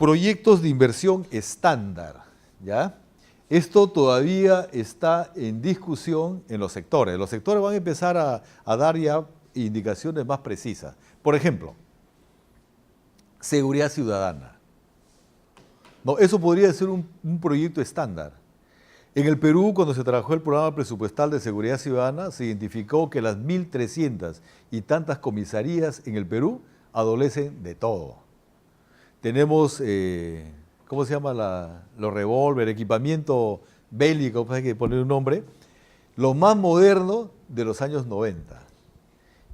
proyectos de inversión estándar, ¿ya? Esto todavía está en discusión en los sectores. Los sectores van a empezar a dar ya indicaciones más precisas. Por ejemplo, seguridad ciudadana. No, eso podría ser un proyecto estándar. En el Perú, cuando se trabajó el programa presupuestal de seguridad ciudadana, se identificó que las 1.300 y tantas comisarías en el Perú adolecen de todo. Tenemos, ¿cómo se llama? Los revólver, equipamiento bélico, hay que poner un nombre, lo más moderno de los años 90.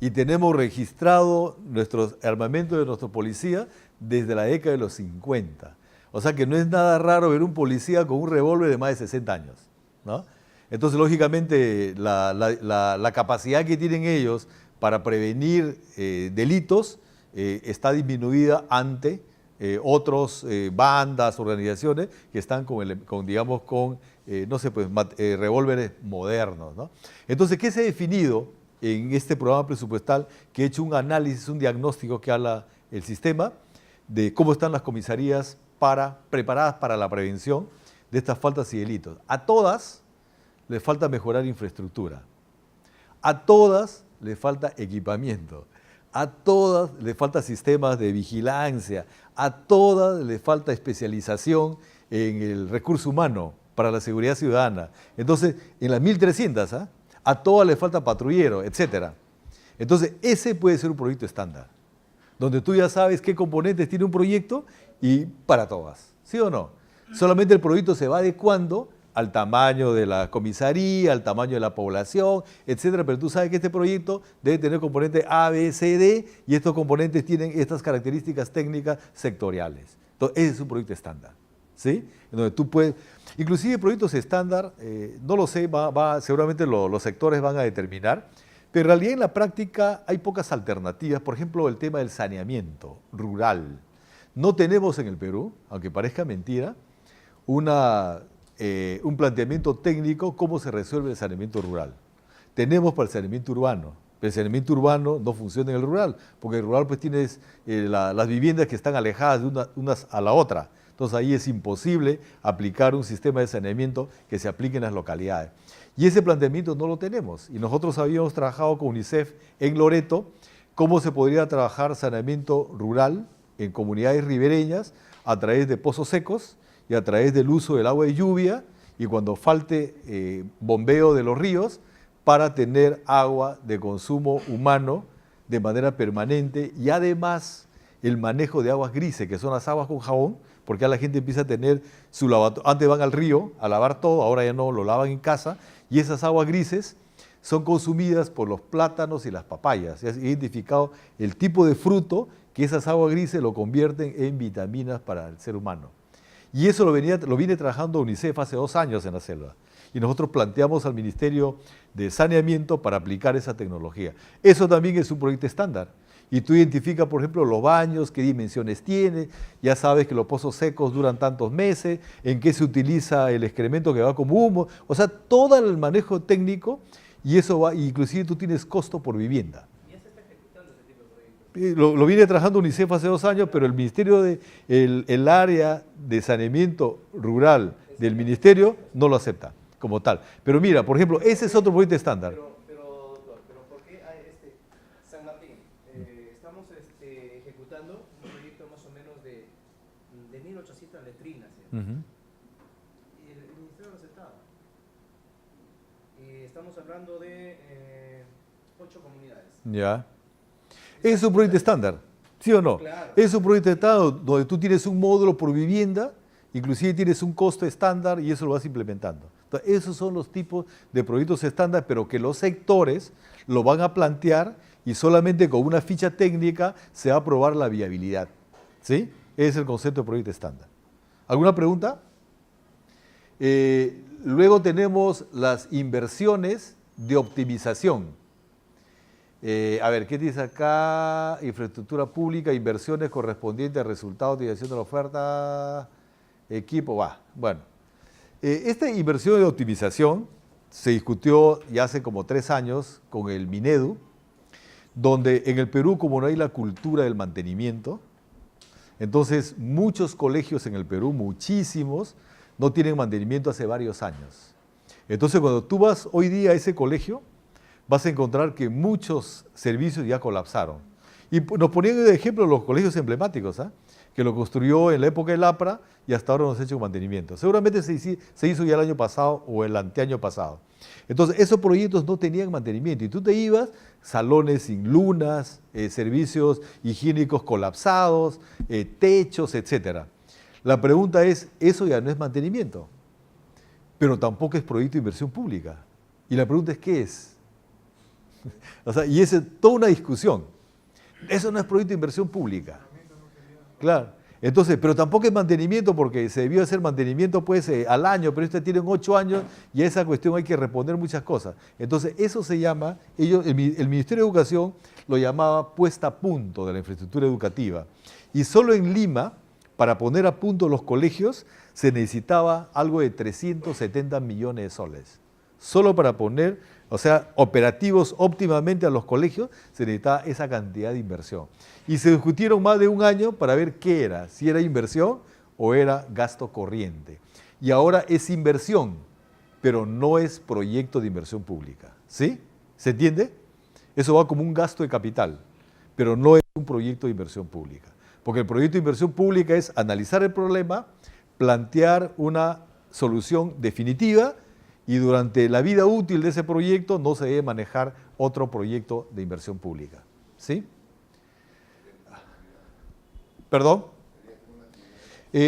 Y tenemos registrado nuestros armamentos de nuestra policía desde la década de los 50. O sea que no es nada raro ver un policía con un revólver de más de 60 años, ¿no? Entonces, lógicamente, la capacidad que tienen ellos para prevenir delitos está disminuida ante otros bandas, organizaciones que están con revólveres modernos, ¿no? Entonces, ¿qué se ha definido en este programa presupuestal? Que he hecho un análisis, un diagnóstico que habla el sistema de cómo están las comisarías preparadas para la prevención de estas faltas y delitos. A todas les falta mejorar infraestructura, a todas les falta equipamiento, a todas les falta sistemas de vigilancia, a todas les falta especialización en el recurso humano para la seguridad ciudadana. Entonces, en las 1.300, a todas les falta patrullero, etc. Entonces, ese puede ser un proyecto estándar, donde tú ya sabes qué componentes tiene un proyecto y para todas, ¿sí o no? Solamente el proyecto se va adecuando al tamaño de la comisaría, al tamaño de la población, etcétera, pero tú sabes que este proyecto debe tener componentes A, B, C, D, y estos componentes tienen estas características técnicas sectoriales. Entonces, ese es un proyecto estándar, ¿sí? En donde tú puedes, inclusive proyectos estándar, no lo sé, seguramente los sectores van a determinar, pero en realidad en la práctica hay pocas alternativas. Por ejemplo, el tema del saneamiento rural. No tenemos en el Perú, aunque parezca mentira, un planteamiento técnico cómo se resuelve el saneamiento rural. Tenemos para el saneamiento urbano, pero el saneamiento urbano no funciona en el rural, porque en el rural pues tienes las viviendas que están alejadas de unas a la otra. Entonces ahí es imposible aplicar un sistema de saneamiento que se aplique en las localidades. Y ese planteamiento no lo tenemos. Y nosotros habíamos trabajado con UNICEF en Loreto cómo se podría trabajar saneamiento rural en comunidades ribereñas a través de pozos secos y a través del uso del agua de lluvia y cuando falte bombeo de los ríos para tener agua de consumo humano de manera permanente y además el manejo de aguas grises, que son las aguas con jabón, porque ya la gente empieza a tener su lavatorio. Antes van al río a lavar todo, ahora ya no, lo lavan en casa, y esas aguas grises son consumidas por los plátanos y las papayas. Se ha identificado el tipo de fruto que esas aguas grises lo convierten en vitaminas para el ser humano. Y eso lo viene trabajando UNICEF hace 2 años en la selva. Y nosotros planteamos al Ministerio de Saneamiento para aplicar esa tecnología. Eso también es un proyecto estándar. Y tú identificas, por ejemplo, los baños, qué dimensiones tiene, ya sabes que los pozos secos duran tantos meses, en qué se utiliza el excremento que va como humo, o sea, todo el manejo técnico, y eso va, inclusive tú tienes costo por vivienda. ¿Y ya se está ejecutando ese tipo de proyectos? Lo viene trabajando UNICEF hace 2 años, pero el Ministerio el área de saneamiento rural del Ministerio no lo acepta como tal. Pero mira, por ejemplo, ese es otro proyecto estándar. Pero ¿por qué San Martín? Estamos ejecutando un proyecto más o menos de 1.800 letrinas. Y el Ministerio lo aceptaba. Estamos hablando de 8 comunidades. Ya. Es un proyecto estándar, ¿sí o no? Claro. Es un proyecto estándar donde tú tienes un módulo por vivienda, inclusive tienes un costo estándar y eso lo vas implementando. Entonces, esos son los tipos de proyectos estándar, pero que los sectores lo van a plantear y solamente con una ficha técnica se va a probar la viabilidad. ¿Sí? Ese es el concepto de proyecto estándar. ¿Alguna pregunta? Luego tenemos las inversiones de optimización. A ver, ¿qué dice acá? Infraestructura pública, inversiones correspondientes a resultados de dirección de la oferta, equipo, bueno. Esta inversión de optimización se discutió ya hace como 3 años con el Minedu, donde en el Perú, como no hay la cultura del mantenimiento, Entonces, muchos colegios en el Perú, muchísimos, no tienen mantenimiento hace varios años. Entonces, cuando tú vas hoy día a ese colegio, vas a encontrar que muchos servicios ya colapsaron. Y nos ponían de ejemplo los colegios emblemáticos, ¿ah? Que lo construyó en la época del APRA y hasta ahora no se ha hecho mantenimiento. Seguramente se hizo ya el año pasado o el anteaño pasado. Entonces, esos proyectos no tenían mantenimiento y tú te ibas, salones sin lunas, servicios higiénicos colapsados, techos, etc. La pregunta es, eso ya no es mantenimiento, pero tampoco es proyecto de inversión pública. Y la pregunta es, ¿qué es? O sea, y esa es toda una discusión. Eso no es proyecto de inversión pública. Claro. Entonces, pero tampoco es mantenimiento porque se debió hacer mantenimiento pues al año, pero este tienen 8 años y a esa cuestión hay que responder muchas cosas. Entonces, eso se llama, el Ministerio de Educación lo llamaba puesta a punto de la infraestructura educativa. Y solo en Lima, para poner a punto los colegios, se necesitaba algo de 370 millones de soles. Solo para poner, o sea, operativos óptimamente a los colegios, se necesitaba esa cantidad de inversión. Y se discutieron más de un año para ver qué era, si era inversión o era gasto corriente. Y ahora es inversión, pero no es proyecto de inversión pública. ¿Sí? ¿Se entiende? Eso va como un gasto de capital, pero no es un proyecto de inversión pública. Porque el proyecto de inversión pública es analizar el problema, plantear una solución definitiva y durante la vida útil de ese proyecto no se debe manejar otro proyecto de inversión pública. ¿Sí? ¿Perdón?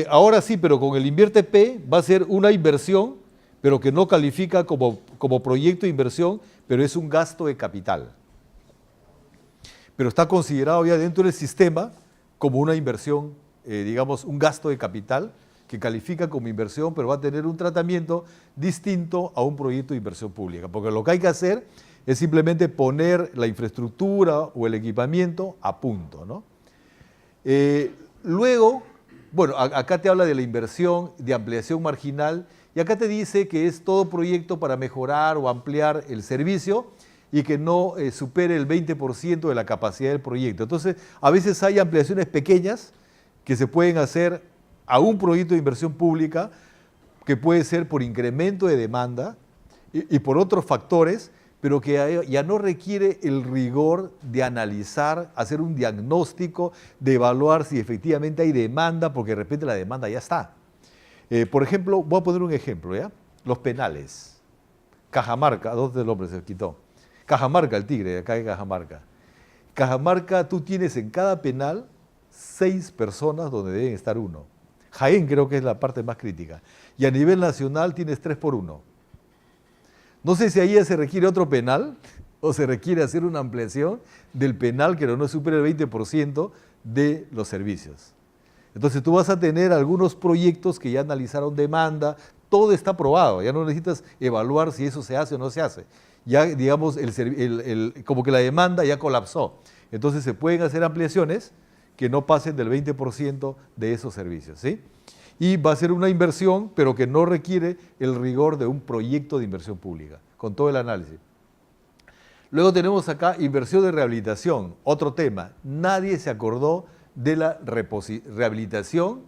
Ahora sí, pero con el Invierte P va a ser una inversión, pero que no califica como proyecto de inversión, pero es un gasto de capital. Pero está considerado ya dentro del sistema como una inversión, digamos, un gasto de capital que califica como inversión, pero va a tener un tratamiento distinto a un proyecto de inversión pública. Porque lo que hay que hacer es simplemente poner la infraestructura o el equipamiento a punto, ¿no? Luego, bueno, acá te habla de la inversión de ampliación marginal y acá te dice que es todo proyecto para mejorar o ampliar el servicio y que no supere el 20% de la capacidad del proyecto. Entonces, a veces hay ampliaciones pequeñas que se pueden hacer a un proyecto de inversión pública que puede ser por incremento de demanda y por otros factores, pero que ya no requiere el rigor de analizar, hacer un diagnóstico, de evaluar si efectivamente hay demanda, porque de repente la demanda ya está. Por ejemplo, voy a poner un ejemplo, ¿ya? Los penales. Cajamarca, ¿dónde el hombre se quitó? Cajamarca, el tigre, acá en Cajamarca. Cajamarca, tú tienes en cada penal 6 personas donde deben estar 1. Jaén creo que es la parte más crítica. Y a nivel nacional tienes 3 por 1. No sé si ahí se requiere otro penal o se requiere hacer una ampliación del penal que no supere el 20% de los servicios. Entonces tú vas a tener algunos proyectos que ya analizaron demanda, todo está aprobado, ya no necesitas evaluar si eso se hace o no se hace. Ya, digamos, como que la demanda ya colapsó. Entonces se pueden hacer ampliaciones que no pasen del 20% de esos servicios, ¿sí? Y va a ser una inversión, pero que no requiere el rigor de un proyecto de inversión pública, con todo el análisis. Luego tenemos acá inversión de rehabilitación, otro tema. Nadie se acordó de la rehabilitación,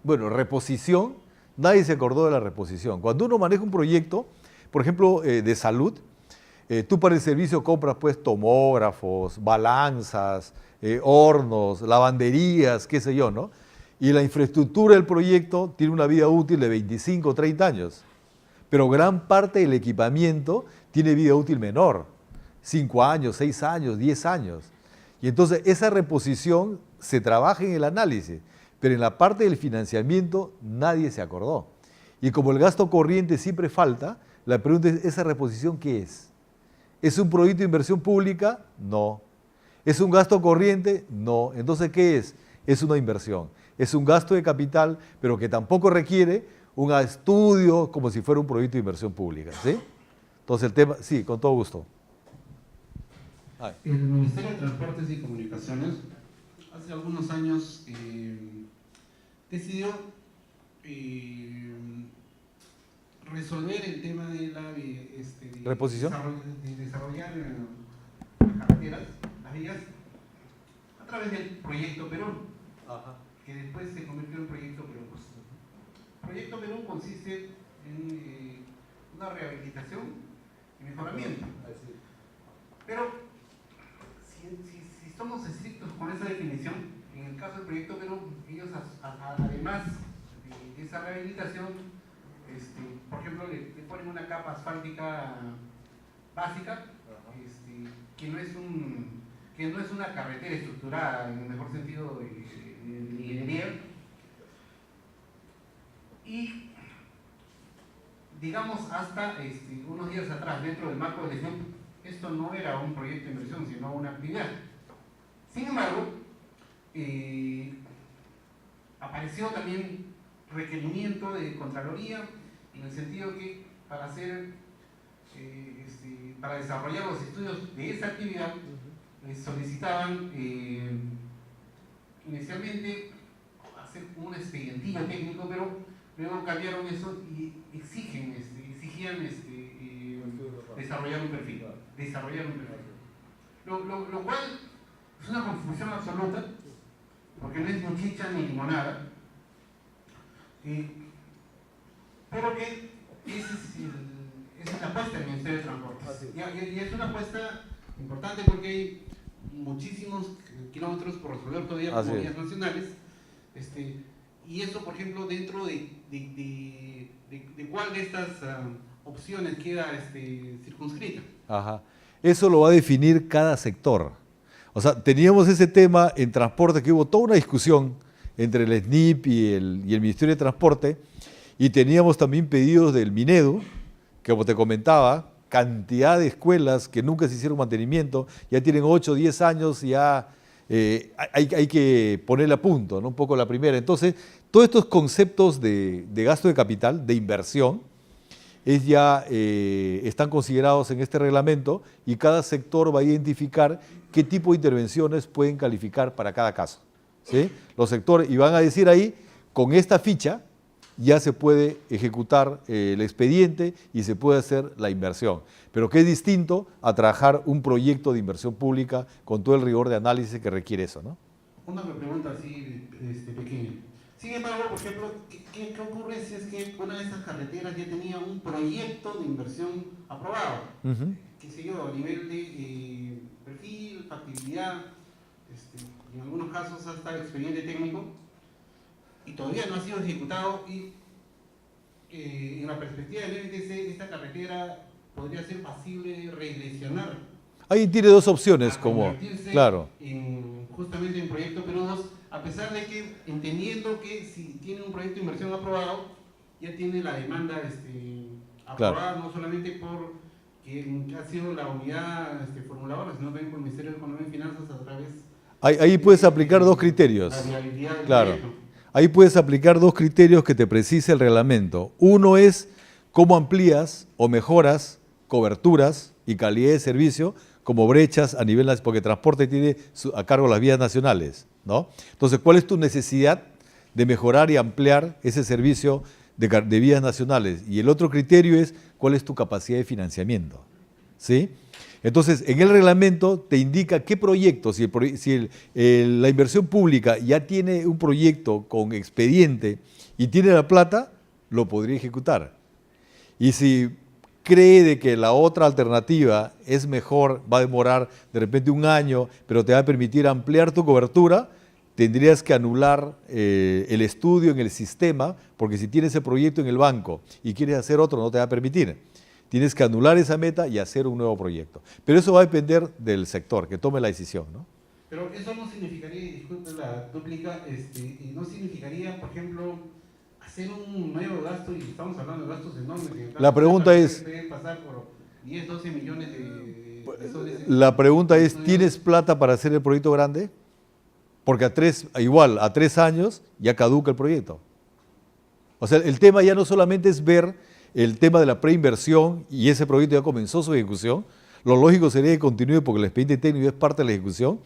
bueno, reposición, nadie se acordó de la reposición. Cuando uno maneja un proyecto, por ejemplo, de salud, tú para el servicio compras pues tomógrafos, balanzas, hornos, lavanderías, qué sé yo, ¿no? Y la infraestructura del proyecto tiene una vida útil de 25 o 30 años. Pero gran parte del equipamiento tiene vida útil menor, 5 años, 6 años, 10 años. Y entonces esa reposición se trabaja en el análisis, pero en la parte del financiamiento nadie se acordó. Y como el gasto corriente siempre falta, la pregunta es, ¿esa reposición qué es? ¿Es un proyecto de inversión pública? No. ¿Es un gasto corriente? No. Entonces, ¿qué es? Es una inversión. Es un gasto de capital, pero que tampoco requiere un estudio como si fuera un proyecto de inversión pública, ¿sí? Entonces el tema, sí, con todo gusto. Ay. El Ministerio de Transportes y Comunicaciones hace algunos años decidió resolver el tema de la ¿reposición? De desarrollar las carreteras, las vías, a través del proyecto Perón. Ajá. que después se convirtió en Proyecto Perú. Proyecto Perú consiste en una rehabilitación y mejoramiento. Pero si somos estrictos con esa definición, en el caso del Proyecto Perú, ellos además de esa rehabilitación, por ejemplo, le ponen una capa asfáltica básica, que no es una carretera estructurada en el mejor sentido de ingeniería. Y digamos hasta unos días atrás, dentro del marco de gestión, esto no era un proyecto de inversión, sino una actividad. Sin embargo, apareció también requerimiento de Contraloría, en el sentido que para desarrollar los estudios de esa actividad, solicitaban inicialmente hacer un expedientillo técnico, pero luego cambiaron eso y exigían desarrollar un perfil. Lo cual es una confusión absoluta, porque no es ni chicha ni limonada, pero que esa es la apuesta del Ministerio de Transportes. Y es una apuesta importante porque hay muchísimos kilómetros por resolver todavía como vías nacionales, y eso, por ejemplo, dentro de cuál de estas opciones queda circunscrita. Ajá. Eso lo va a definir cada sector. O sea, teníamos ese tema en transporte, que hubo toda una discusión entre el SNIP y el Ministerio de Transporte, y teníamos también pedidos del Minedu, que como te comentaba, cantidad de escuelas que nunca se hicieron mantenimiento, ya tienen 8 o 10 años, ya hay que ponerle a punto, ¿no? Un poco la primera. Entonces, todos estos conceptos de gasto de capital, de inversión, están considerados en este reglamento, y cada sector va a identificar qué tipo de intervenciones pueden calificar para cada caso, ¿sí? Los sectores, y van a decir ahí, con esta ficha ya se puede ejecutar el expediente y se puede hacer la inversión. Pero que es distinto a trabajar un proyecto de inversión pública con todo el rigor de análisis que requiere eso, ¿no? Una pregunta así pequeña. Sin embargo, por ejemplo, ¿qué ocurre si es que una de esas carreteras ya tenía un proyecto de inversión aprobado? Qué sé yo, a nivel de perfil, factibilidad, en algunos casos hasta expediente técnico, y todavía no ha sido ejecutado, y en la perspectiva del INTC, esta carretera podría ser pasible de regresionar. Ahí tiene dos opciones, como, claro. Justamente en Proyecto Perú 2, a pesar de que, entendiendo que si tiene un proyecto de inversión aprobado, ya tiene la demanda aprobada, claro, no solamente por que ha sido la unidad formuladora, sino también por el Ministerio de Economía y Finanzas a través... Ahí puedes aplicar dos criterios. La viabilidad del claro. proyecto. Ahí puedes aplicar dos criterios que te precisa el reglamento. Uno es cómo amplías o mejoras coberturas y calidad de servicio, como brechas a nivel nacional, porque transporte tiene a cargo las vías nacionales, ¿no? Entonces, ¿cuál es tu necesidad de mejorar y ampliar ese servicio de vías nacionales? Y el otro criterio es cuál es tu capacidad de financiamiento, ¿sí? Entonces, en el reglamento te indica qué proyectos, si la inversión pública ya tiene un proyecto con expediente y tiene la plata, lo podría ejecutar. Y si cree de que la otra alternativa es mejor, va a demorar de repente un año, pero te va a permitir ampliar tu cobertura, tendrías que anular el estudio en el sistema, porque si tienes ese proyecto en el banco y quieres hacer otro, no te va a permitir. Tienes que anular esa meta y hacer un nuevo proyecto. Pero eso va a depender del sector, que tome la decisión, ¿no? Pero eso no significaría, disculpe la duplica, no significaría, por ejemplo, hacer un nuevo gasto, y estamos hablando de gastos enormes. La pregunta es... Puede pasar por 10, 12 millones de soles. La pregunta es, ¿tienes plata para hacer el proyecto grande? Porque a 3 años ya caduca el proyecto. O sea, el tema ya no solamente es ver el tema de la preinversión y ese proyecto ya comenzó su ejecución. Lo lógico sería que continúe porque el expediente técnico es parte de la ejecución,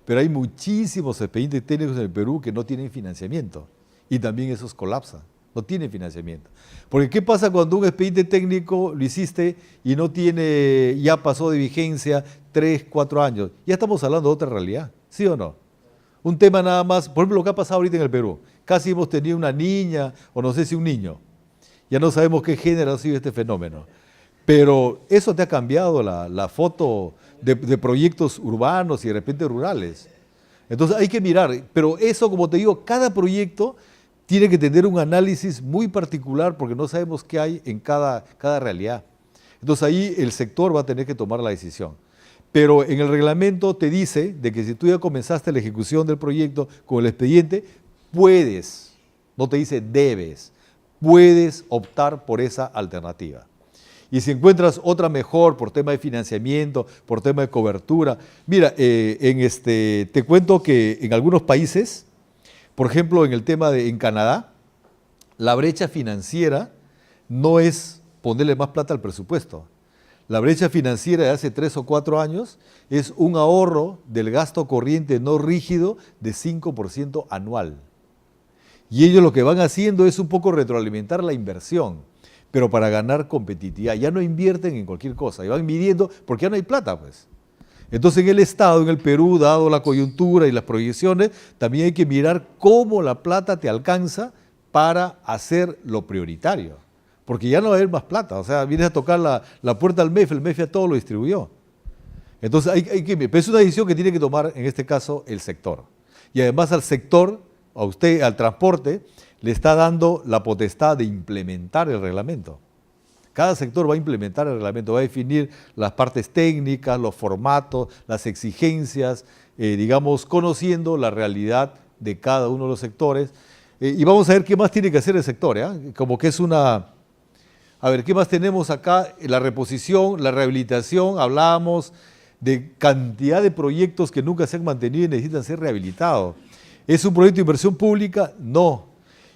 pero hay muchísimos expedientes técnicos en el Perú que no tienen financiamiento y también esos colapsan, no tienen financiamiento. Porque ¿qué pasa cuando un expediente técnico lo hiciste y no tiene, ya pasó de vigencia 3, 4 años? Ya estamos hablando de otra realidad, ¿sí o no? Un tema nada más, por ejemplo, lo que ha pasado ahorita en el Perú. Casi hemos tenido una niña, o no sé si un niño. Ya no sabemos qué género ha sido este fenómeno. Pero eso te ha cambiado la foto de proyectos urbanos y de repente rurales. Entonces hay que mirar, pero eso, como te digo, cada proyecto tiene que tener un análisis muy particular porque no sabemos qué hay en cada realidad. Entonces ahí el sector va a tener que tomar la decisión. Pero en el reglamento te dice de que si tú ya comenzaste la ejecución del proyecto con el expediente, puedes, no te dice debes, puedes optar por esa alternativa. Y si encuentras otra mejor por tema de financiamiento, por tema de cobertura, mira, te cuento que en algunos países, por ejemplo, en el tema en Canadá, la brecha financiera no es ponerle más plata al presupuesto. La brecha financiera de hace 3 o 4 años es un ahorro del gasto corriente no rígido de 5% anual. Y ellos lo que van haciendo es un poco retroalimentar la inversión, pero para ganar competitividad. Ya no invierten en cualquier cosa, y van midiendo porque ya no hay plata, pues. Entonces en el Estado, en el Perú, dado la coyuntura y las proyecciones, también hay que mirar cómo la plata te alcanza para hacer lo prioritario. Porque ya no va a haber más plata. O sea, vienes a tocar la puerta al MEF, el MEF ya todo lo distribuyó. Entonces pero es una decisión que tiene que tomar, en este caso, el sector. Y además al sector, a usted, al transporte, le está dando la potestad de implementar el reglamento. Cada sector va a implementar el reglamento, va a definir las partes técnicas, los formatos, las exigencias, digamos, conociendo la realidad de cada uno de los sectores. Y vamos a ver qué más tiene que hacer el sector, como que es una... A ver, ¿qué más tenemos acá? La reposición, la rehabilitación, hablábamos de cantidad de proyectos que nunca se han mantenido y necesitan ser rehabilitados. ¿Es un proyecto de inversión pública? No.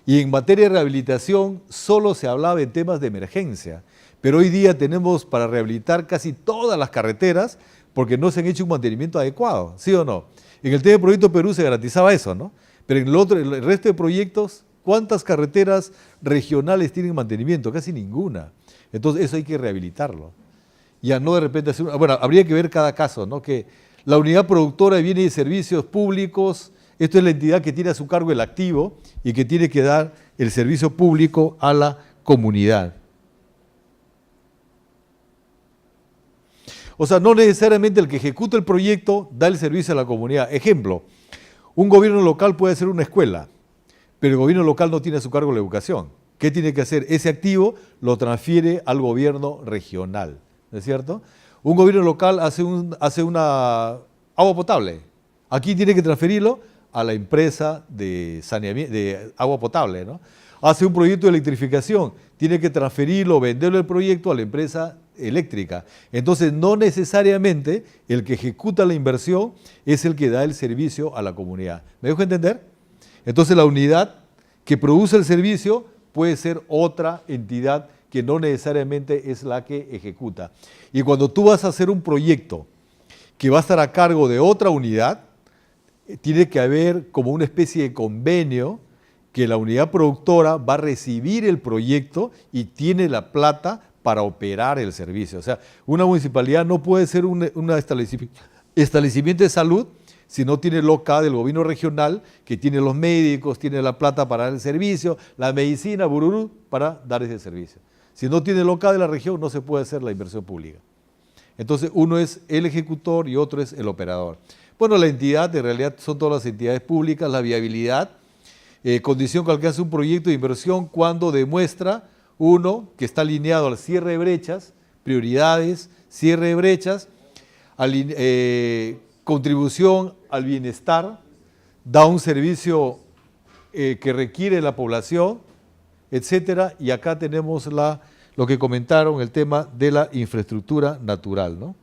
Y en materia de rehabilitación solo se hablaba en temas de emergencia, pero hoy día tenemos para rehabilitar casi todas las carreteras porque no se han hecho un mantenimiento adecuado, ¿sí o no? En el tema de Proyecto Perú se garantizaba eso, ¿no? Pero en el resto de proyectos, ¿cuántas carreteras regionales tienen mantenimiento? Casi ninguna. Entonces eso hay que rehabilitarlo. Ya no de repente hacer bueno, habría que ver cada caso, ¿no? Que la unidad productora de bienes y servicios públicos, esto es la entidad que tiene a su cargo el activo y que tiene que dar el servicio público a la comunidad. O sea, no necesariamente el que ejecuta el proyecto da el servicio a la comunidad. Ejemplo, un gobierno local puede hacer una escuela, pero el gobierno local no tiene a su cargo la educación. ¿Qué tiene que hacer? Ese activo lo transfiere al gobierno regional, ¿no es cierto? Un gobierno local hace una agua potable. Aquí tiene que transferirlo a la empresa de agua potable, ¿no? Hace un proyecto de electrificación, tiene que transferirlo, venderlo el proyecto a la empresa eléctrica. Entonces, no necesariamente el que ejecuta la inversión es el que da el servicio a la comunidad. ¿Me dejo entender? Entonces, la unidad que produce el servicio puede ser otra entidad que no necesariamente es la que ejecuta. Y cuando tú vas a hacer un proyecto que va a estar a cargo de otra unidad, tiene que haber como una especie de convenio que la unidad productora va a recibir el proyecto y tiene la plata para operar el servicio. O sea, una municipalidad no puede ser un establecimiento de salud si no tiene loca del gobierno regional, que tiene los médicos, tiene la plata para dar el servicio, la medicina, bururú, para dar ese servicio. Si no tiene loca de la región, no se puede hacer la inversión pública. Entonces, uno es el ejecutor y otro es el operador. Bueno, la entidad, en realidad son todas las entidades públicas, la viabilidad, condición que alcance un proyecto de inversión cuando demuestra, uno, que está alineado al cierre de brechas, prioridades, cierre de brechas, contribución al bienestar, da un servicio que requiere la población, etcétera. Y acá tenemos lo que comentaron, el tema de la infraestructura natural, ¿no?